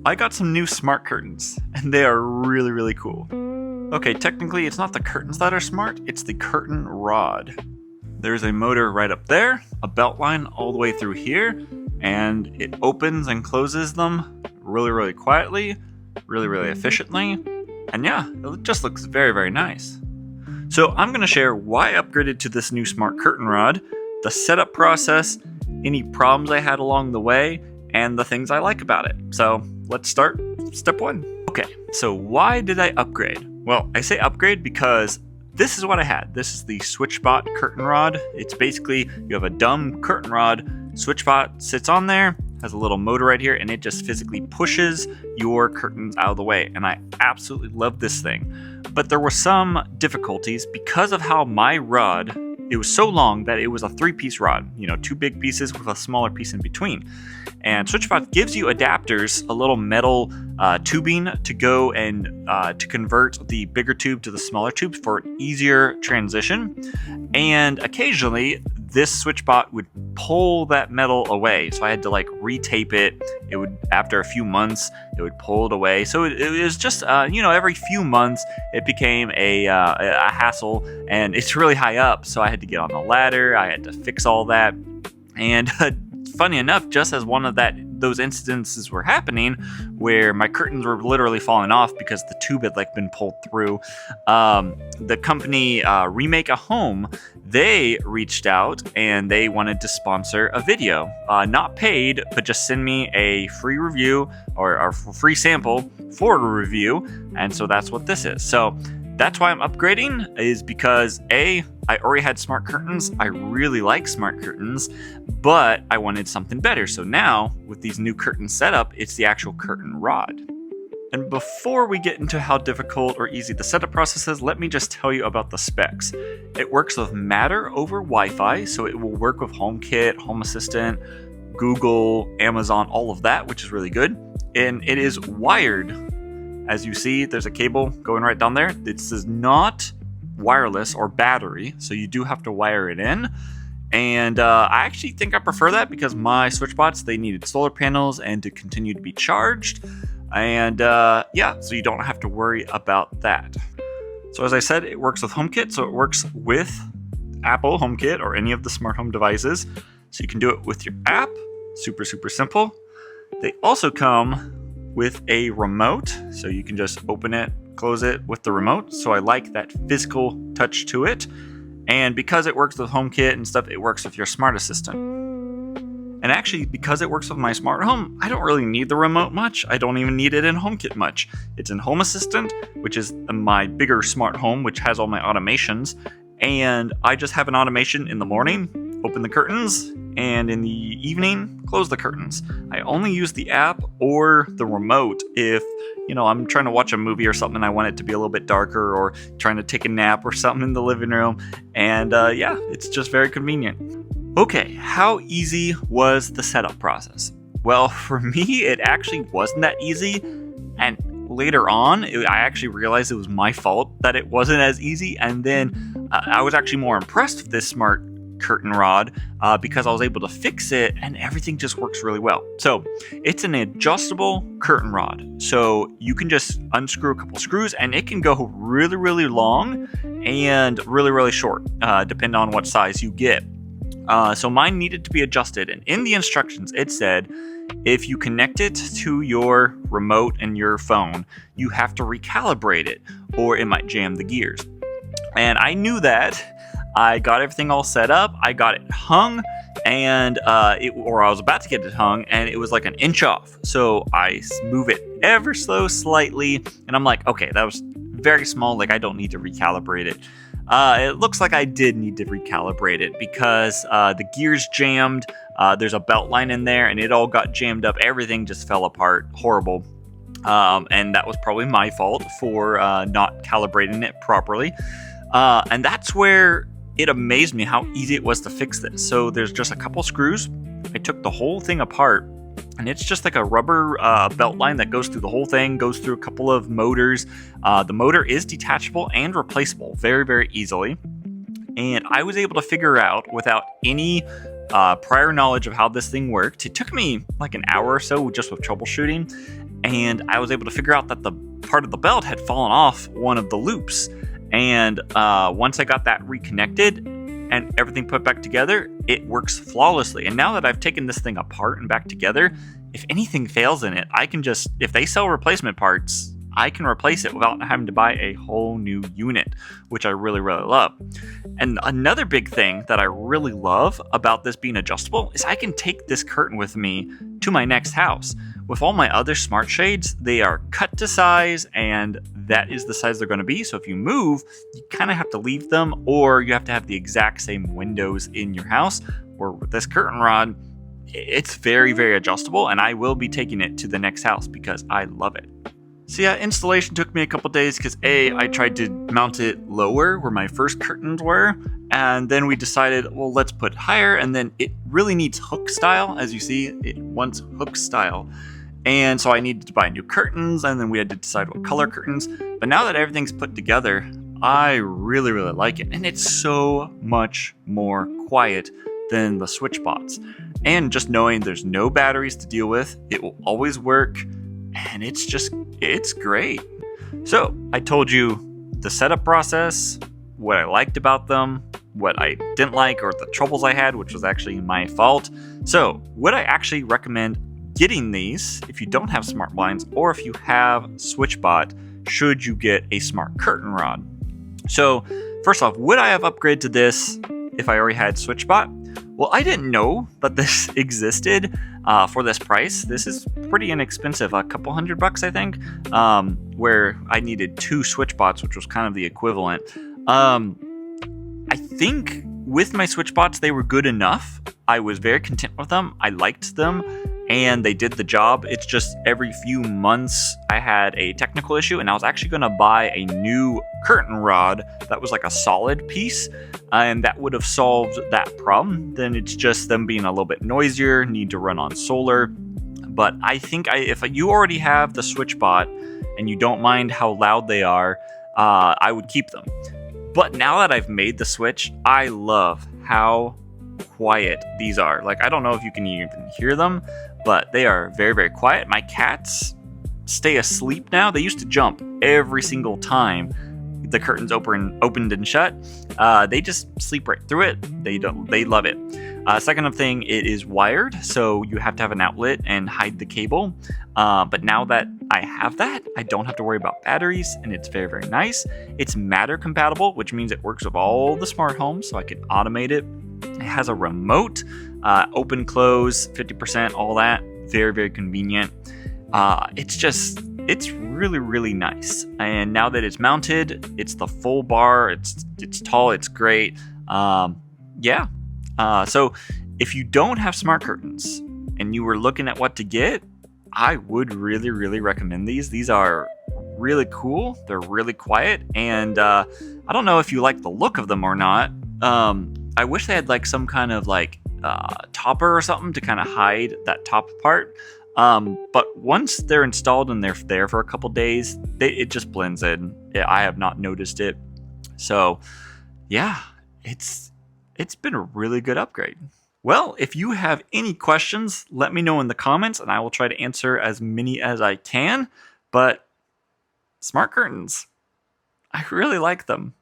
I got some new smart curtains, and they are really, really cool. Okay, technically it's not the curtains that are smart, it's the curtain rod. There's a motor right up there, a belt line all the way through here, and it opens and closes them really, really quietly, really, really efficiently, and yeah, it just looks very, very nice. So I'm going to share why I upgraded to this new smart curtain rod, the setup process, any problems I had along the way, and the things I like about it. So let's start step one. Okay, so why did I upgrade? Well, I say upgrade because this is what I had. This is the SwitchBot curtain rod. It's basically, you have a dumb curtain rod, SwitchBot sits on there, has a little motor right here, and it just physically pushes your curtains out of the way. And I absolutely love this thing. But there were some difficulties because of how my rod, it was so long that it was a 3-piece rod, 2 big pieces with a smaller piece in between. And SwitchBot gives you adapters, a little metal tubing to go and to convert the bigger tube to the smaller tube for an easier transition. And occasionally, this SwitchBot would pull that metal away. So I had to retape it. It would, after a few months, it would pull it away. So it was just, every few months, it became a hassle, and it's really high up. So I had to get on the ladder. I had to fix all that. And funny enough, just as one of those incidences were happening where my curtains were literally falling off because the tube had been pulled through, the company Remac AHome, they reached out and they wanted to sponsor a video, not paid, but just send me a free review or a free sample for a review. And so that's what this is. So that's why I'm upgrading, is because I already had smart curtains. I really like smart curtains, but I wanted something better. So now, with these new curtains set up, it's the actual curtain rod. And before we get into how difficult or easy the setup process is, let me just tell you about the specs. It works with Matter over Wi-Fi, so it will work with HomeKit, Home Assistant, Google, Amazon, all of that, which is really good. And it is wired. As you see, there's a cable going right down there. This is not wireless or battery, so you do have to wire it in. And I actually think I prefer that because my SwitchBots, they needed solar panels and to continue to be charged. And so you don't have to worry about that. So as I said, it works with HomeKit, so it works with Apple HomeKit or any of the smart home devices. So you can do it with your app, super, super simple. They also come with a remote, so you can just open it, close it with the remote. So I like that physical touch to it. And because it works with HomeKit and stuff, it works with your smart assistant. And actually, because it works with my smart home, I don't really need the remote much. I don't even need it in HomeKit much. It's in Home Assistant, which is my bigger smart home, which has all my automations. And I just have an automation in the morning, open the curtains, and in the evening, close the curtains. I only use the app or the remote if, I'm trying to watch a movie or something and I want it to be a little bit darker, or trying to take a nap or something in the living room. And it's just very convenient. Okay, how easy was the setup process? Well, for me, it actually wasn't that easy. And later on, I actually realized it was my fault that it wasn't as easy. And then I was actually more impressed with this smart curtain rod because I was able to fix it and everything just works really well. So it's an adjustable curtain rod. So you can just unscrew a couple screws and it can go really, really long and really, really short, depending on what size you get. So mine needed to be adjusted. And in the instructions, it said, if you connect it to your remote and your phone, you have to recalibrate it or it might jam the gears. And I knew that. I got everything all set up. I got it hung, and I was about to get it hung, and it was like an inch off. So I move it ever so slightly, and I'm like, okay, that was very small. I don't need to recalibrate it. It looks like I did need to recalibrate it because the gears jammed. There's a belt line in there, and it all got jammed up. Everything just fell apart. Horrible. And that was probably my fault for not calibrating it properly. And that's where it amazed me how easy it was to fix this. So there's just a couple screws. I took the whole thing apart, and it's just like a rubber belt line that goes through the whole thing, goes through a couple of motors. The motor is detachable and replaceable very, very easily. And I was able to figure out, without any prior knowledge of how this thing worked, it took me like an hour or so just with troubleshooting, and I was able to figure out that the part of the belt had fallen off one of the loops. And once I got that reconnected and everything put back together, it works flawlessly. And now that I've taken this thing apart and back together, if anything fails in it, I can just, if they sell replacement parts, I can replace it without having to buy a whole new unit, which I really, really love. And another big thing that I really love about this being adjustable is I can take this curtain with me to my next house. With all my other smart shades, they are cut to size, and that is the size they're going to be. So if you move, you kind of have to leave them, or you have to have the exact same windows in your house. Or with this curtain rod, it's very, very adjustable, and I will be taking it to the next house because I love it. So yeah, installation took me a couple days because I tried to mount it lower where my first curtains were, and then we decided, well, let's put it higher, and then it really needs hook style. As you see, it wants hook style. And so I needed to buy new curtains, and then we had to decide what color curtains. But now that everything's put together, I really, really like it. And it's so much more quiet than the SwitchBots. And just knowing there's no batteries to deal with, it will always work. And it's great. So I told you the setup process, what I liked about them, what I didn't like, or the troubles I had, which was actually my fault. So would I actually recommend getting these if you don't have smart blinds, or if you have SwitchBot, should you get a smart curtain rod? So first off, would I have upgraded to this if I already had SwitchBot? Well, I didn't know that this existed for this price. This is pretty inexpensive, a couple $100, I think, where I needed 2 SwitchBots, which was kind of the equivalent. I think with my SwitchBots, they were good enough. I was very content with them. I liked them, and they did the job. It's just every few months I had a technical issue, and I was actually going to buy a new curtain rod that was like a solid piece, and that would have solved that problem. Then it's just them being a little bit noisier, need to run on solar. But I think if you already have the SwitchBot and you don't mind how loud they are, I would keep them. But now that I've made the switch, I love how quiet these are. Like, I don't know if you can even hear them, but they are very, very quiet. My cats stay asleep now. They used to jump every single time the curtains opened and shut. They just sleep right through it. They love it. Second thing, it is wired, so you have to have an outlet and hide the cable. But now that I have that, I don't have to worry about batteries, and it's very, very nice. It's Matter compatible, which means it works with all the smart homes, so I can automate it. It has a remote, open, close, 50%, all that. Very, very convenient. It's really, really nice. And now that it's mounted, it's the full bar. It's tall. It's great. Yeah. So if you don't have smart curtains and you were looking at what to get, I would really, really recommend these. These are really cool. They're really quiet. And I don't know if you like the look of them or not. I wish they had like some kind of like topper or something to kind of hide that top part. But once they're installed and they're there for a couple days, it just blends in. I have not noticed it. So yeah, it's been a really good upgrade. Well, if you have any questions, let me know in the comments and I will try to answer as many as I can. But smart curtains, I really like them.